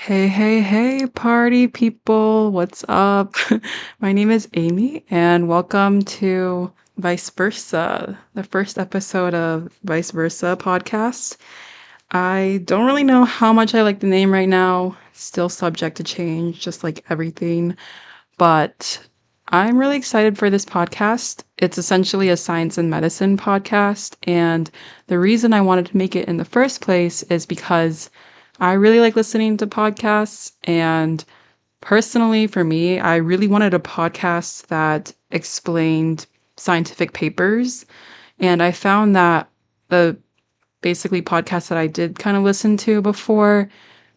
Hey, hey, hey, party people. What's up? My name is Amy, and welcome to Vice Versa, the first episode of Vice Versa podcast. I don't really know how much I like the name right now, still subject to change, just like everything, but I'm really excited for this podcast. It's essentially a science and medicine podcast, and the reason I wanted to make it in the first place is because I really like listening to podcasts, and personally, for me, I really wanted a podcast that explained scientific papers. And I found that the basically podcasts that I did kind of listen to before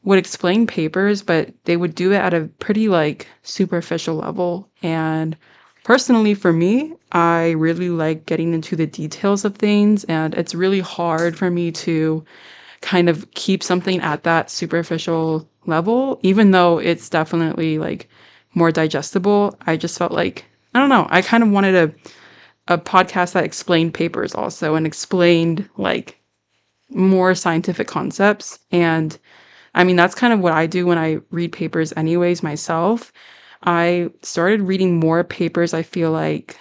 would explain papers, but they would do it at a pretty like superficial level. And personally, for me, I really like getting into the details of things, and it's really hard for me to kind of keep something at that superficial level, even though it's definitely like more digestible. I just felt like, I don't know, I kind of wanted a podcast that explained papers also and explained like more scientific concepts. And I mean, that's kind of what I do when I read papers, anyways, myself. I started reading more papers, I feel like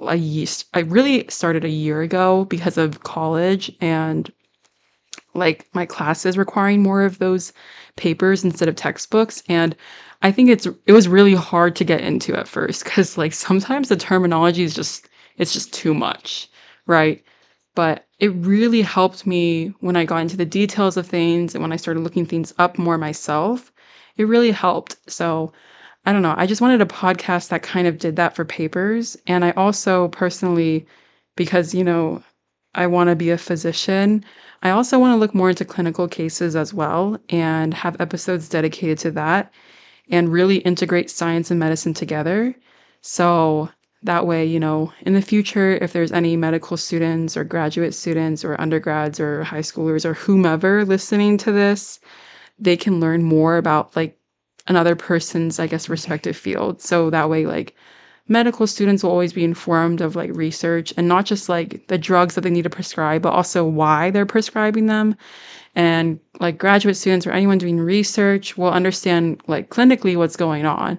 I really started a year ago because of college and like my classes requiring more of those papers instead of textbooks. And I think it was really hard to get into at first because like sometimes the terminology is just it's just too much, right? But it really helped me when I got into the details of things and when I started looking things up more myself. It really helped. So I don't know. I just wanted a podcast that kind of did that for papers. And I also personally, because, I want to be a physician, I also want to look more into clinical cases as well and have episodes dedicated to that and really integrate science and medicine together. So that way, in the future, if there's any medical students or graduate students or undergrads or high schoolers or whomever listening to this, they can learn more about like another person's, I guess, respective field. So that way, like medical students will always be informed of like research and not just like the drugs that they need to prescribe, but also why they're prescribing them. And like graduate students or anyone doing research will understand like clinically what's going on.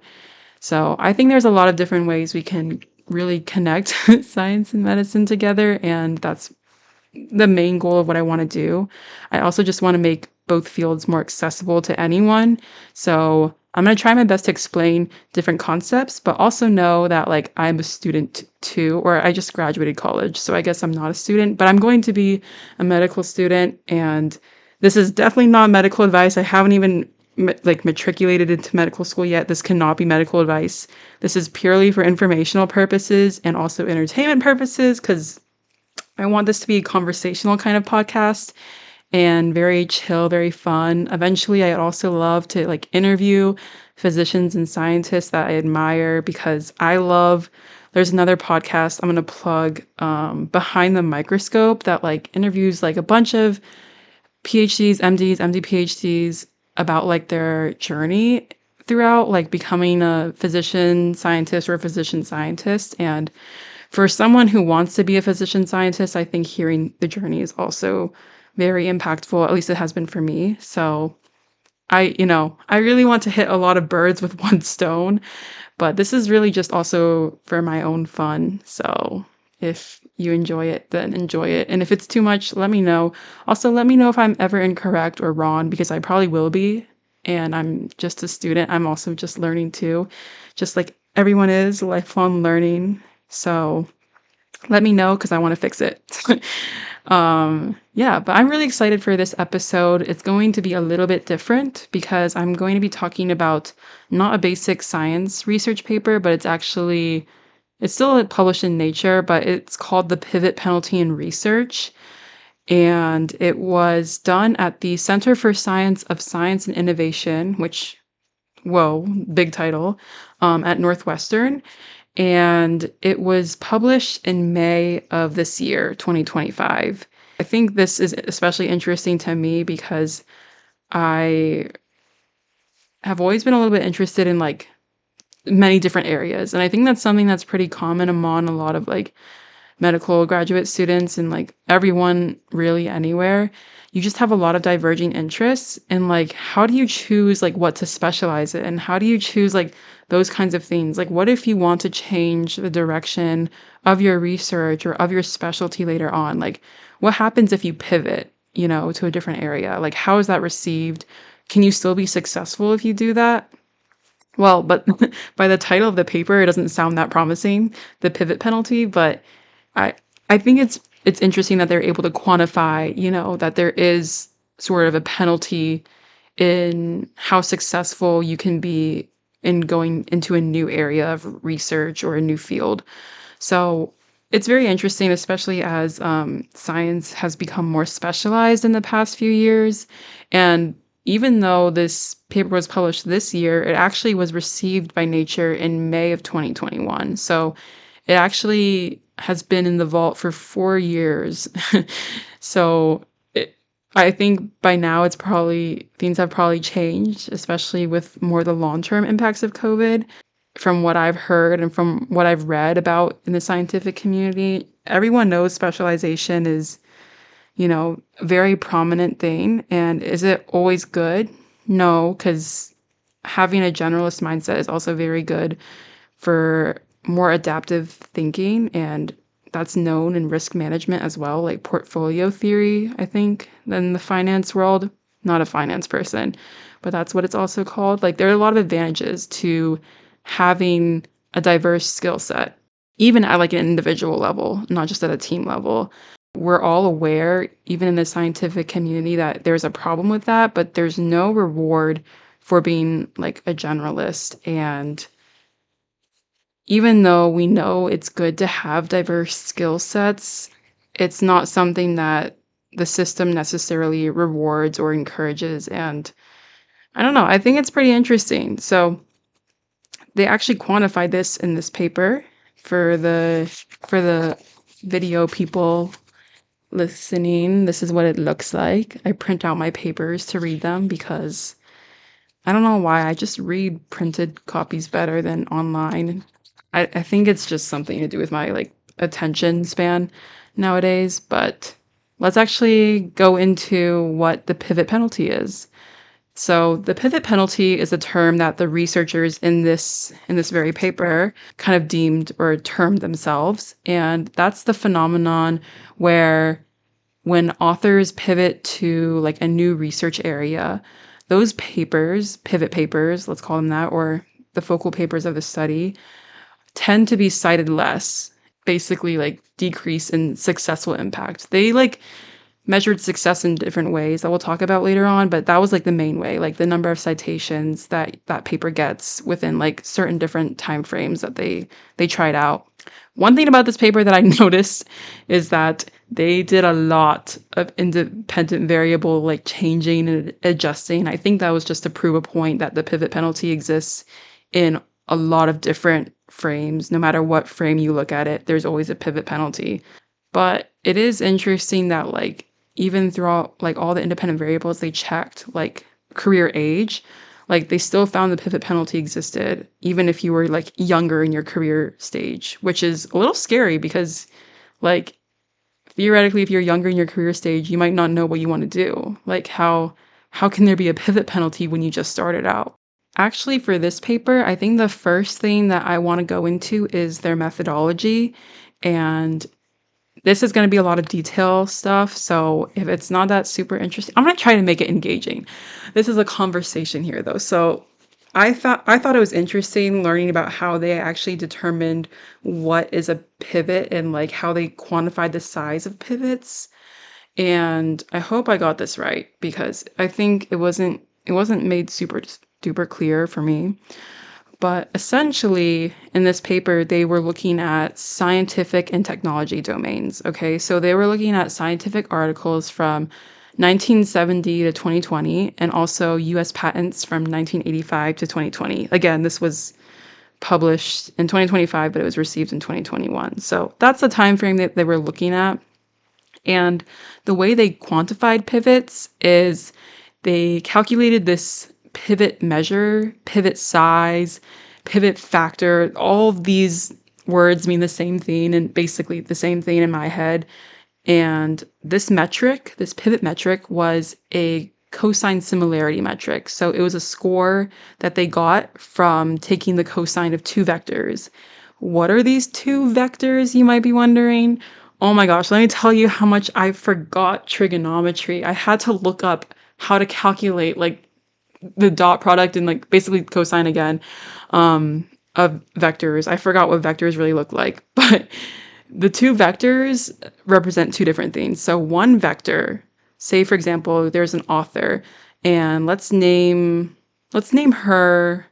So I think there's a lot of different ways we can really connect science and medicine together. And that's the main goal of what I want to do. I also just want to make both fields more accessible to anyone. So I'm going to try my best to explain different concepts, but also know that like I'm a student too, or I just graduated college. So I guess I'm not a student, but I'm going to be a medical student. And this is definitely not medical advice. I haven't even like matriculated into medical school yet. This cannot be medical advice. This is purely for informational purposes and also entertainment purposes because I want this to be a conversational kind of podcast and very chill, very fun. Eventually, I'd also love to like interview physicians and scientists that I admire because there's another podcast I'm going to plug, Behind the Microscope, that like interviews like a bunch of PhDs, MDs, MD PhDs about like their journey throughout like becoming a physician scientist or a physician scientist. And for someone who wants to be a physician scientist, I think hearing the journey is also very impactful. At least it has been for me. So I really want to hit a lot of birds with one stone, but this is really just also for my own fun. So if you enjoy it, then enjoy it. And if it's too much, let me know. Also, let me know if I'm ever incorrect or wrong because I probably will be. And I'm just a student. I'm also just learning too, just like everyone is, lifelong learning. So let me know because I want to fix it. Yeah, but I'm really excited for this episode. It's going to be a little bit different because I'm going to be talking about not a basic science research paper, but it's still published in Nature, but it's called The Pivot Penalty in Research. And it was done at the Center for Science and Innovation, which, whoa, big title, at Northwestern. And it was published in May of this year, 2025. I think this is especially interesting to me because I have always been a little bit interested in like many different areas. And I think that's something that's pretty common among a lot of like medical graduate students and like everyone really anywhere, you just have a lot of diverging interests. And like, how do you choose like what to specialize in? How do you choose like those kinds of things? Like, what if you want to change the direction of your research or of your specialty later on? Like, what happens if you pivot, to a different area? Like, how is that received? Can you still be successful if you do that? Well, but by the title of the paper, it doesn't sound that promising, the pivot penalty, but I I think it's interesting that they're able to quantify, that there is sort of a penalty in how successful you can be in going into a new area of research or a new field. So it's very interesting, especially as science has become more specialized in the past few years. And even though this paper was published this year, it actually was received by Nature in May of 2021. So it actually has been in the vault for 4 years. So it, I think by now things have probably changed, especially with more the long-term impacts of COVID. From what I've heard and from what I've read about in the scientific community, everyone knows specialization is, a very prominent thing. And is it always good? No, because having a generalist mindset is also very good for more adaptive thinking. And that's known in risk management as well, like portfolio theory, I think, in the finance world. Not a finance person, but that's what it's also called. Like, there are a lot of advantages to having a diverse skill set, even at like an individual level, not just at a team level. We're all aware, even in the scientific community, that there's a problem with that, but there's no reward for being like a generalist. And even though we know it's good to have diverse skill sets, it's not something that the system necessarily rewards or encourages. And I don't know, I think it's pretty interesting. So they actually quantified this in this paper for the video people listening. This is what it looks like. I print out my papers to read them because I don't know why. I just read printed copies better than online. I think it's just something to do with my like attention span nowadays. But let's actually go into what the pivot penalty is. So the pivot penalty is a term that the researchers in this very paper kind of deemed or termed themselves, and that's the phenomenon where when authors pivot to like a new research area, those papers, pivot papers, let's call them that, or the focal papers of the study, tend to be cited less, basically like decrease in successful impact. They like measured success in different ways that we'll talk about later on, but that was like the main way, like the number of citations that that paper gets within like certain different time frames that they tried out. One thing about this paper that I noticed is that they did a lot of independent variable like changing and adjusting. I think that was just to prove a point that the pivot penalty exists in a lot of different frames. No matter what frame you look at it, there's always a pivot penalty. But it is interesting that like even throughout like all the independent variables they checked, like career age, like they still found the pivot penalty existed, even if you were like younger in your career stage, which is a little scary because like theoretically, if you're younger in your career stage, you might not know what you want to do. Like how can there be a pivot penalty when you just started out? Actually, for this paper, I think the first thing that I want to go into is their methodology. And this is going to be a lot of detail stuff, so if it's not that super interesting, I'm going to try to make it engaging. This is a conversation here, though. So I thought it was interesting learning about how they actually determined what is a pivot and like how they quantified the size of pivots. And I hope I got this right because I think it wasn't made super duper clear for me. But essentially, in this paper, they were looking at scientific and technology domains. Okay, so they were looking at scientific articles from 1970 to 2020, and also US patents from 1985 to 2020. Again, this was published in 2025, but it was received in 2021. So that's the time frame that they were looking at. And the way they quantified pivots is they calculated this pivot measure, pivot size, pivot factor, all of these words mean the same thing and basically the same thing in my head. And this metric, this pivot metric, was a cosine similarity metric. So it was a score that they got from taking the cosine of two vectors. What are these two vectors, you might be wondering? Oh my gosh, let me tell you how much I forgot trigonometry. I had to look up how to calculate like the dot product and like basically cosine again of vectors. I forgot what vectors really look like, but the two vectors represent two different things. So one vector, say for example, there's an author, and let's name her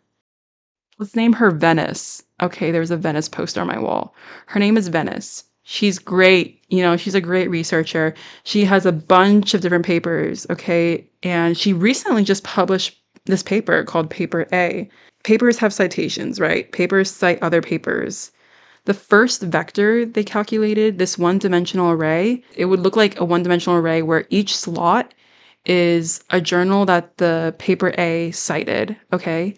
Venice. Okay, there's a Venice poster on my wall. Her name is Venice. She's great. She's a great researcher. She has a bunch of different papers, okay? And she recently just published this paper called Paper A. Papers have citations, right? Papers cite other papers. The first vector they calculated, this one-dimensional array, it would look like a one-dimensional array where each slot is a journal that the paper A cited, okay?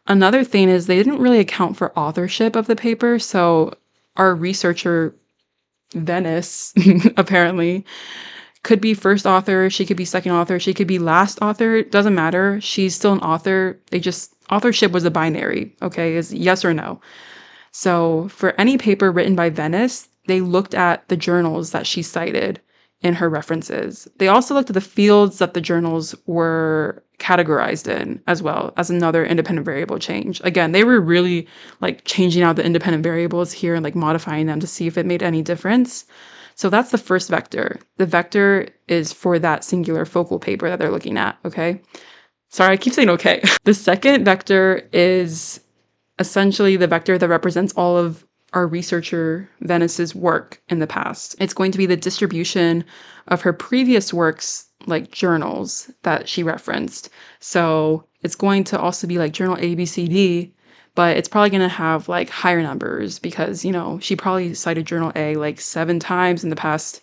Another thing is they didn't really account for authorship of the paper, so our researcher, Venice, apparently, could be first author, she could be second author, she could be last author, it doesn't matter. She's still an author. Authorship was a binary, okay, is yes or no. So for any paper written by Venice, they looked at the journals that she cited in her references. They also looked at the fields that the journals were categorized in as well as another independent variable change. Again, they were really like changing out the independent variables here and like modifying them to see if it made any difference. So that's the first vector. The vector is for that singular focal paper that they're looking at, okay? Sorry, I keep saying okay. The second vector is essentially the vector that represents all of our researcher Venice's work in the past. It's going to be the distribution of her previous works, like journals that she referenced. So it's going to also be like journal A, B, C, D, but it's probably going to have like higher numbers because, she probably cited journal A like 7 times in the past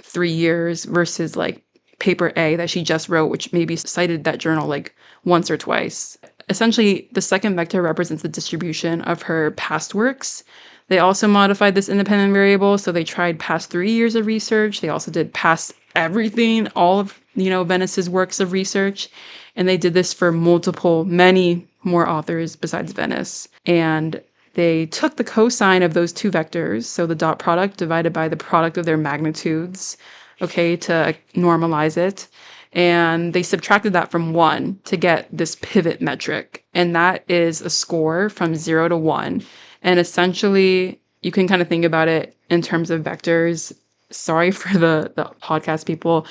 3 years versus like paper A that she just wrote, which maybe cited that journal like once or twice. Essentially, the second vector represents the distribution of her past works. They also modified this independent variable, so they tried past 3 years of research. They also did past everything, all of, Venice's works of research. And they did this for many more authors besides Venice. And they took the cosine of those two vectors, so the dot product divided by the product of their magnitudes, okay, to normalize it. And they subtracted that from 1 to get this pivot metric. And that is a score from 0 to 1. And essentially, you can kind of think about it in terms of vectors. Sorry for the podcast people,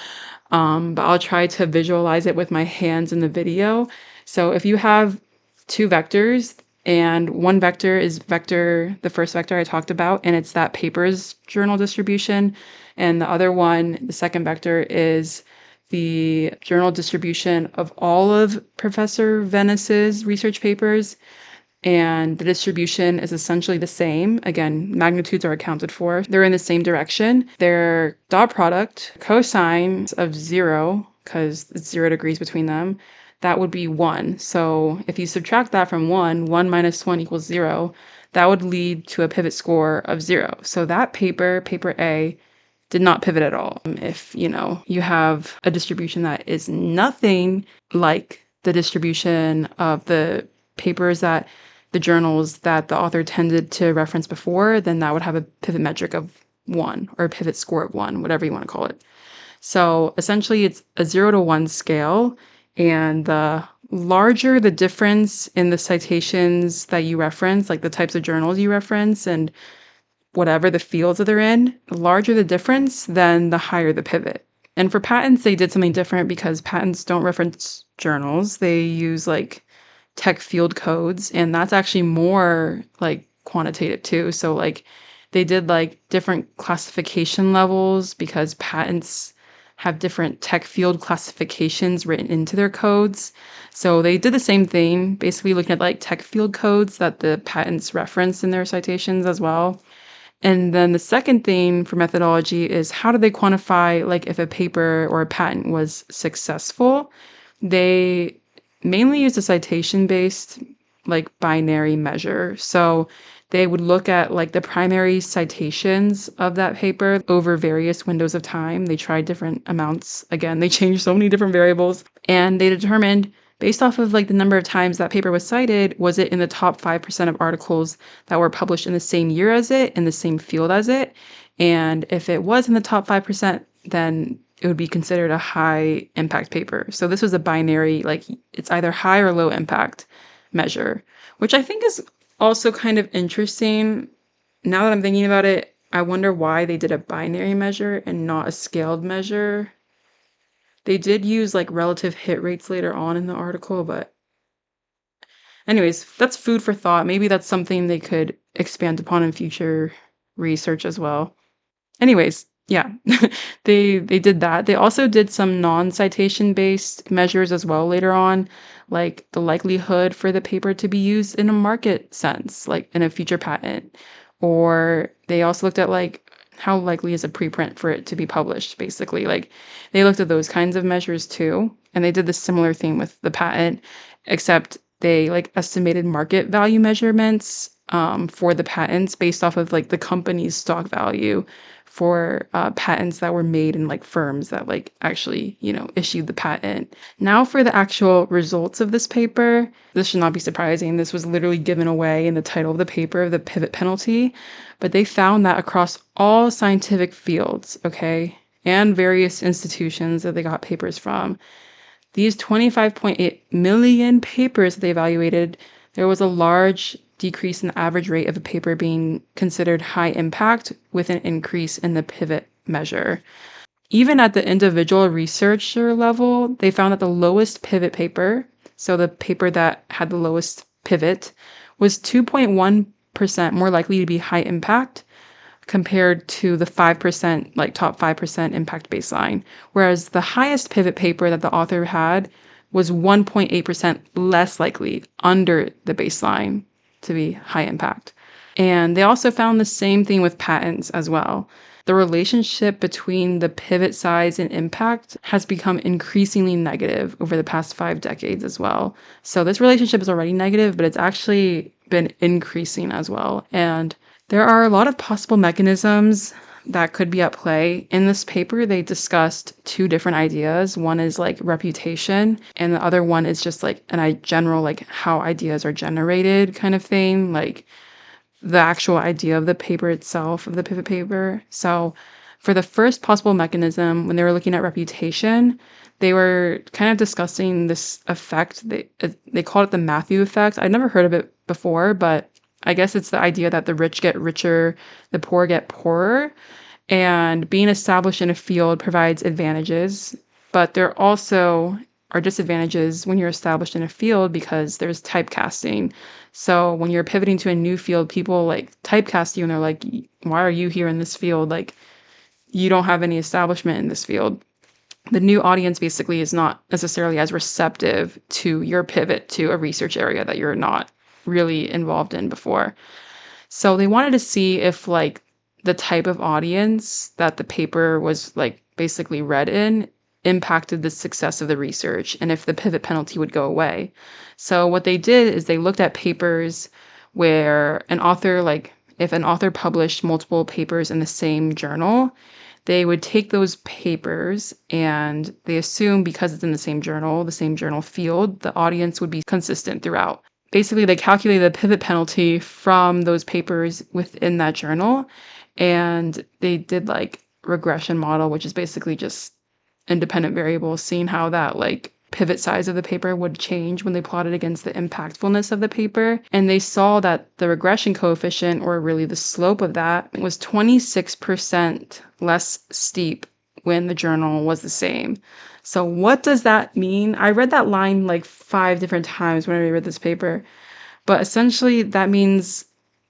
but I'll try to visualize it with my hands in the video. So if you have two vectors, and one vector is the first vector I talked about, and it's that paper's journal distribution. And the other one, the second vector, is the journal distribution of all of Professor Venice's research papers. And the distribution is essentially the same. Again, magnitudes are accounted for. They're in the same direction. Their dot product, cosine of 0, because it's 0 degrees between them, that would be 1. So if you subtract that from 1, 1 minus 1 equals 0, that would lead to a pivot score of 0. So that paper A, did not pivot at all. If, you have a distribution that is nothing like the distribution of the papers that the journals that the author tended to reference before, then that would have a pivot metric of 1 or a pivot score of 1, whatever you want to call it. So essentially it's a 0 to 1 scale, and the larger the difference in the citations that you reference, like the types of journals you reference and whatever the fields that they're in, the larger the difference, then the higher the pivot. And for patents, they did something different because patents don't reference journals. They use like tech field codes, and that's actually more like quantitative too. So like they did like different classification levels because patents have different tech field classifications written into their codes. So they did the same thing, basically looking at like tech field codes that the patents reference in their citations as well. And then the second thing for methodology is how do they quantify like if a paper or a patent was successful? They mainly use a citation-based like binary measure. So they would look at like the primary citations of that paper over various windows of time. They tried different amounts. Again, they changed so many different variables, and they determined based off of like the number of times that paper was cited, was it in the top 5% of articles that were published in the same year as it, in the same field as it? And if it was in the top 5%, then it would be considered a high impact paper. So this was a binary, like it's either high or low impact measure, which I think is also kind of interesting. Now that I'm thinking about it, I wonder why they did a binary measure and not a scaled measure. They did use like relative hit rates later on in the article, but anyways, that's food for thought. Maybe that's something they could expand upon in future research as well. Anyways, yeah, they did that. They also did some non-citation based measures as well later on, like the likelihood for the paper to be used in a market sense, like in a future patent. Or they also looked at like how likely is a preprint for it to be published, basically. Like they looked at those kinds of measures too. And they did the similar thing with the patent, except they like estimated market value measurements for the patents based off of like the company's stock value for patents that were made in like firms that like actually, issued the patent. Now for the actual results of this paper, this should not be surprising. This was literally given away in the title of the paper, the pivot penalty, but they found that across all scientific fields, okay, and various institutions that they got papers from, these 25.8 million papers that they evaluated, there was a large decrease in the average rate of a paper being considered high impact with an increase in the pivot measure. Even at the individual researcher level, they found that the lowest pivot paper, so the paper that had the lowest pivot, was 2.1% more likely to be high impact compared to the 5%, like top 5% impact baseline. Whereas the highest pivot paper that the author had was 1.8% less likely under the baseline to be high impact. And they also found the same thing with patents as well. The relationship between the pivot size and impact has become increasingly negative over the past 5 decades as well. So this relationship is already negative, but it's actually been increasing as well. And there are a lot of possible mechanisms that could be at play. In this paper, they discussed 2 different ideas. One is like reputation, and the other one is just like a general like how ideas are generated kind of thing, like the actual idea of the paper itself, of the pivot paper. So for the first possible mechanism, when they were looking at reputation, they were kind of discussing this effect. They called it the Matthew effect. I'd never heard of it before, but I guess it's the idea that the rich get richer, the poor get poorer, and being established in a field provides advantages, but there also are disadvantages when you're established in a field because there's typecasting. So when you're pivoting to a new field, people like typecast you and they're like, why are you here in this field? Like, you don't have any establishment in this field. The new audience basically is not necessarily as receptive to your pivot to a research area that you're not really involved in before. So they wanted to see if like the type of audience that the paper was like basically read in impacted the success of the research and if the pivot penalty would go away. So what they did is they looked at papers where an author, like if an author published multiple papers in the same journal, they would take those papers and they assume because it's in the same journal field, the audience would be consistent throughout. Basically, they calculated the pivot penalty from those papers within that journal, and they did like regression model, which is basically just independent variables, seeing how that like pivot size of the paper would change when they plotted against the impactfulness of the paper. And they saw that the regression coefficient, or really the slope of that, was 26% less steep when the journal was the same. So what does that mean? I read that line like 5 different times when I read this paper, but essentially that means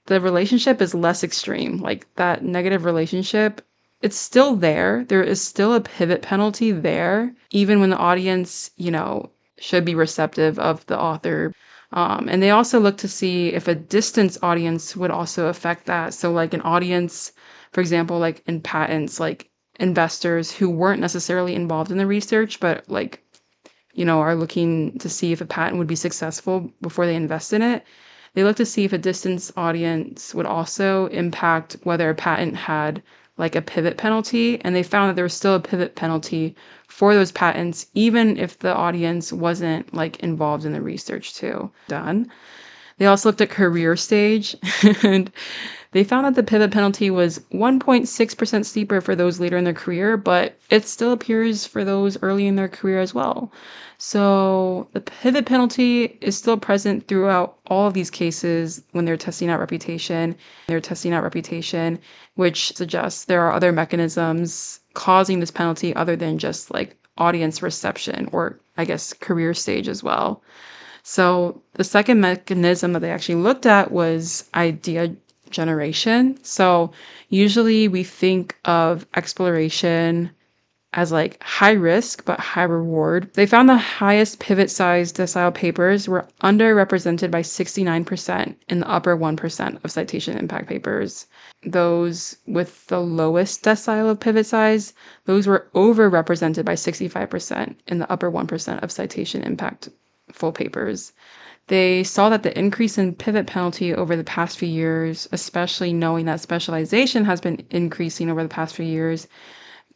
the relationship is less extreme. Like that negative relationship, it's still there. There is still a pivot penalty there, even when the audience, should be receptive of the author. And they also look to see if a distance audience would also affect that. So like an audience, for example, like in patents, like investors who weren't necessarily involved in the research, but like, are looking to see if a patent would be successful before they invest in it. They looked to see if a distance audience would also impact whether a patent had like a pivot penalty, and they found that there was still a pivot penalty for those patents, even if the audience wasn't like involved in the research too. Done. They also looked at career stage, and they found that the pivot penalty was 1.6% steeper for those later in their career, but it still appears for those early in their career as well. So the pivot penalty is still present throughout all of these cases when they're testing out reputation. Which suggests there are other mechanisms causing this penalty other than just like audience reception or I guess career stage as well. So the second mechanism that they actually looked at was idea generation. So usually we think of exploration as like high risk but high reward. They found the highest pivot size decile papers were underrepresented by 69% in the upper 1% of citation impact papers. Those with the lowest decile of pivot size, those were overrepresented by 65% in the upper 1% of citation impact full papers. They saw that the increase in pivot penalty over the past few years, especially knowing that specialization has been increasing over the past few years,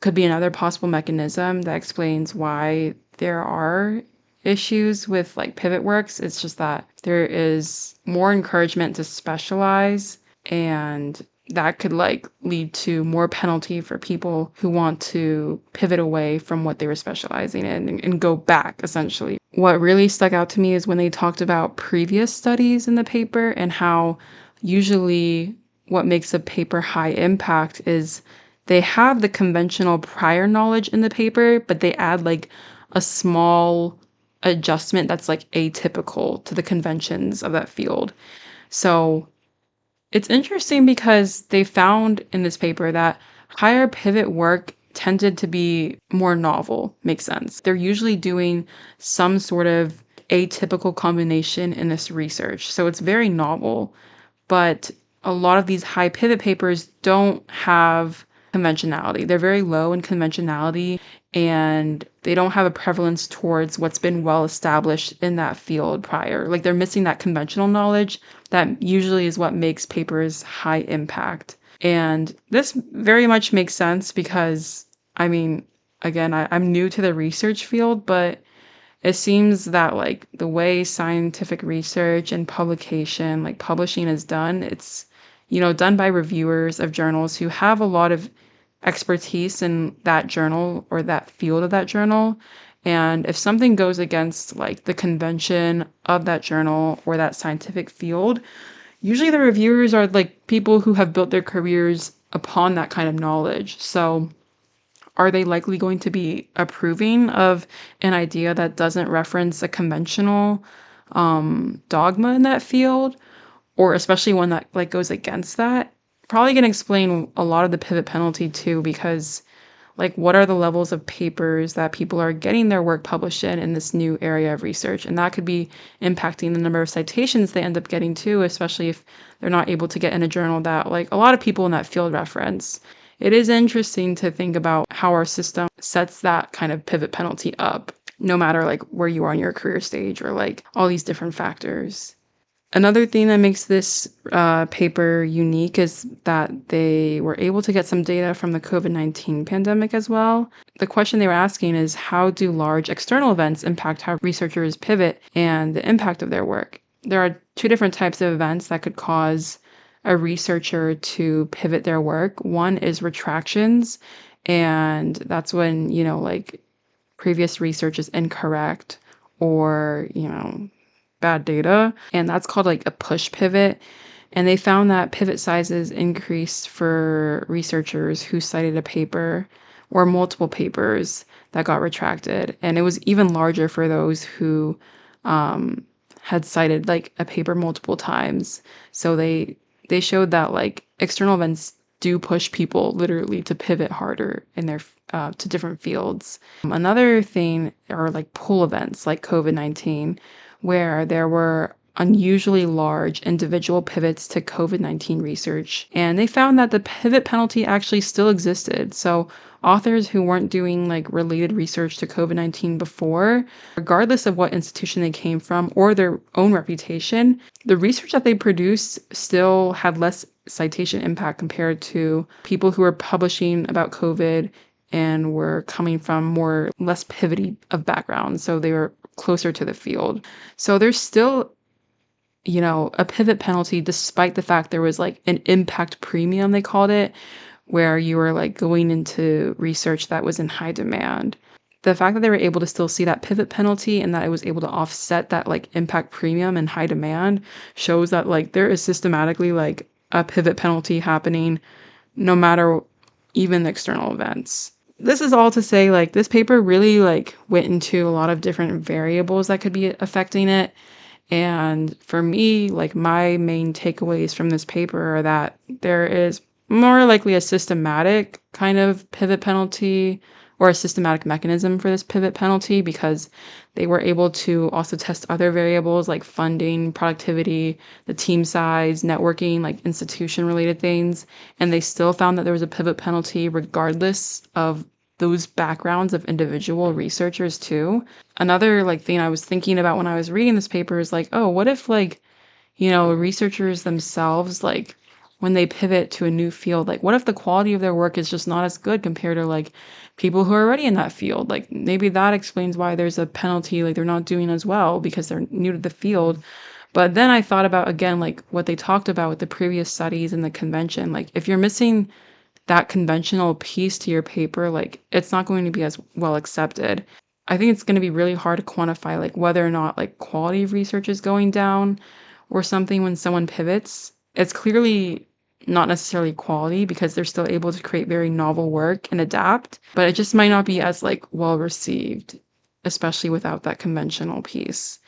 could be another possible mechanism that explains why there are issues with like pivot works. It's just that there is more encouragement to specialize, and that could like lead to more penalty for people who want to pivot away from what they were specializing in and go back essentially. What really stuck out to me is when they talked about previous studies in the paper and how usually what makes a paper high impact is they have the conventional prior knowledge in the paper, but they add like a small adjustment that's like atypical to the conventions of that field. So it's interesting because they found in this paper that higher pivot work tended to be more novel. Makes sense. They're usually doing some sort of atypical combination in this research. So it's very novel, but a lot of these high pivot papers don't have conventionality. They're very low in conventionality, and they don't have a prevalence towards what's been well established in that field prior. Like they're missing that conventional knowledge that usually is what makes papers high impact. And this very much makes sense because, I mean, again, I'm new to the research field, but it seems that like the way scientific research and publication, like publishing is done, it's, done by reviewers of journals who have a lot of expertise in that journal or that field of that journal. And if something goes against like the convention of that journal or that scientific field, usually the reviewers are like people who have built their careers upon that kind of knowledge. So are they likely going to be approving of an idea that doesn't reference a conventional dogma in that field, or especially one that like goes against that? Probably going to explain a lot of the pivot penalty too, because like what are the levels of papers that people are getting their work published in this new area of research, and that could be impacting the number of citations they end up getting too, especially if they're not able to get in a journal that like a lot of people in that field reference. It is interesting to think about how our system sets that kind of pivot penalty up, no matter like where you are in your career stage or like all these different factors. Another thing that makes this paper unique is that they were able to get some data from the COVID-19 pandemic as well. The question they were asking is, how do large external events impact how researchers pivot and the impact of their work? There are two different types of events that could cause a researcher to pivot their work. One is retractions, and that's when, like previous research is incorrect or, bad data, and that's called like a push pivot. And they found that pivot sizes increased for researchers who cited a paper or multiple papers that got retracted, and it was even larger for those who had cited like a paper multiple times. So they showed that like external events do push people literally to pivot harder in their to different fields. Another thing are like pull events like COVID-19, where there were unusually large individual pivots to COVID-19 research, and they found that the pivot penalty actually still existed. So authors who weren't doing like related research to COVID-19 before, regardless of what institution they came from or their own reputation, the research that they produced still had less citation impact compared to people who were publishing about COVID and were coming from more less pivoty of backgrounds. So they were closer to the field. So there's still, a pivot penalty, despite the fact there was like an impact premium, they called it, where you were like going into research that was in high demand. The fact that they were able to still see that pivot penalty and that it was able to offset that like impact premium and high demand shows that like there is systematically like a pivot penalty happening no matter even the external events. This is all to say like this paper really like went into a lot of different variables that could be affecting it. And for me, like my main takeaways from this paper are that there is more likely a systematic kind of pivot penalty or a systematic mechanism for this pivot penalty because they were able to also test other variables like funding, productivity, the team size, networking, like institution related things. And they still found that there was a pivot penalty regardless of those backgrounds of individual researchers too. Another like thing I was thinking about when I was reading this paper is like, oh, what if like, researchers themselves, like when they pivot to a new field, like what if the quality of their work is just not as good compared to like people who are already in that field? Like maybe that explains why there's a penalty, like they're not doing as well because they're new to the field. But then I thought about again, like what they talked about with the previous studies and the convention. Like if you're missing that conventional piece to your paper, like it's not going to be as well accepted. I think it's going to be really hard to quantify like whether or not like quality of research is going down or something when someone pivots. It's clearly not necessarily quality because they're still able to create very novel work and adapt, but it just might not be as like well received, especially without that conventional piece.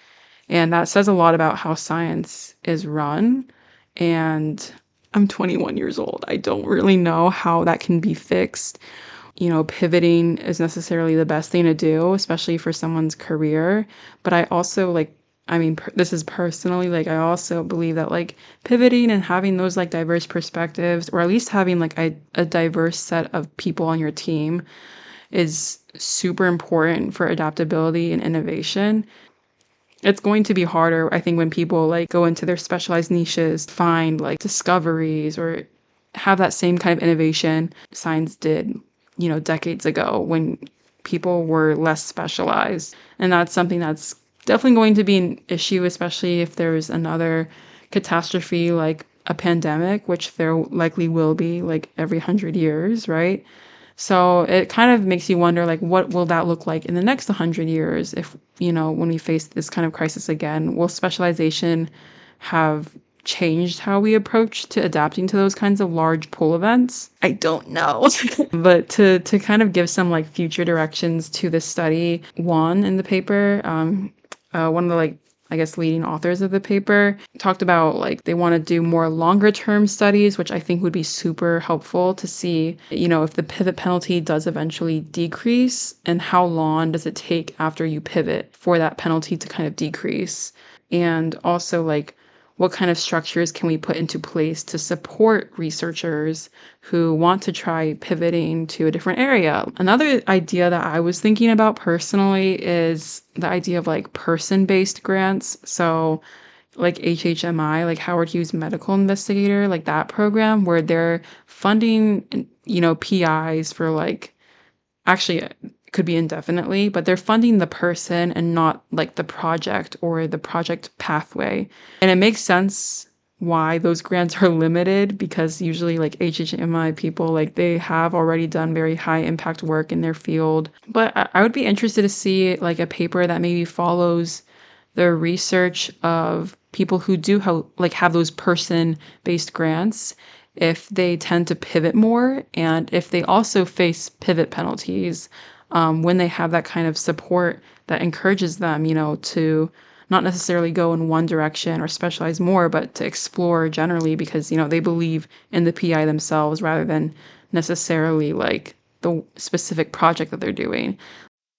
And that says a lot about how science is run. And I'm 21 years old. I don't really know how that can be fixed. Pivoting is necessarily the best thing to do, especially for someone's career. But I also like, I mean, this is personally, like, I also believe that like pivoting and having those like diverse perspectives, or at least having like a diverse set of people on your team is super important for adaptability and innovation. It's going to be harder, I think, when people like go into their specialized niches, find like discoveries or have that same kind of innovation science did, decades ago when people were less specialized. And that's something that's definitely going to be an issue, especially if there's another catastrophe like a pandemic, which there likely will be like every 100 years, right? So it kind of makes you wonder, like, what will that look like in the next 100 years if, when we face this kind of crisis again? Will specialization have changed how we approach to adapting to those kinds of large pull events? I don't know. But to kind of give some like future directions to this study, one in the paper, one of the like I guess leading authors of the paper talked about like they want to do more longer term studies, which I think would be super helpful to see, if the pivot penalty does eventually decrease and how long does it take after you pivot for that penalty to kind of decrease. And also like what kind of structures can we put into place to support researchers who want to try pivoting to a different area? Another idea that I was thinking about personally is the idea of like person-based grants. So like HHMI, like Howard Hughes Medical Investigator, like that program where they're funding, PIs for like, actually it could be indefinitely, but they're funding the person and not like the project or the project pathway. And it makes sense why those grants are limited because usually like HHMI people, like they have already done very high impact work in their field. But I would be interested to see like a paper that maybe follows the research of people who do have those person-based grants, if they tend to pivot more and if they also face pivot penalties when they have that kind of support that encourages them, to not necessarily go in one direction or specialize more, but to explore generally because, they believe in the PI themselves rather than necessarily like the specific project that they're doing.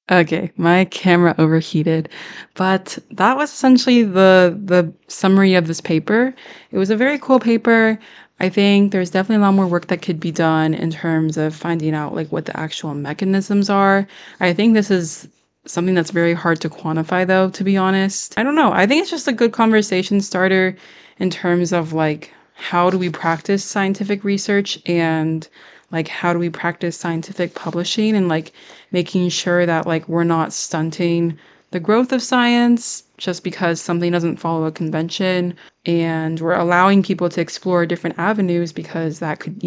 Okay, my camera overheated, but that was essentially the summary of this paper. It was a very cool paper. I think there's definitely a lot more work that could be done in terms of finding out like what the actual mechanisms are. I think this is something that's very hard to quantify though, to be honest. I don't know. I think it's just a good conversation starter in terms of like how do we practice scientific research and like how do we practice scientific publishing and like making sure that like we're not stunting the growth of science just because something doesn't follow a convention, and we're allowing people to explore different avenues because that could,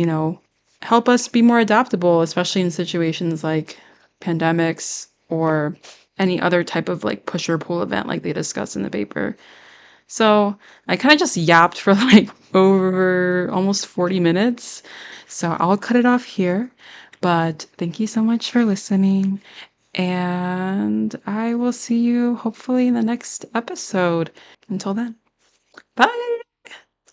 help us be more adaptable, especially in situations like pandemics or any other type of like push or pull event like they discuss in the paper. So I kind of just yapped for like over almost 40 minutes. So I'll cut it off here. But thank you so much for listening. And I will see you hopefully in the next episode. Until then, bye.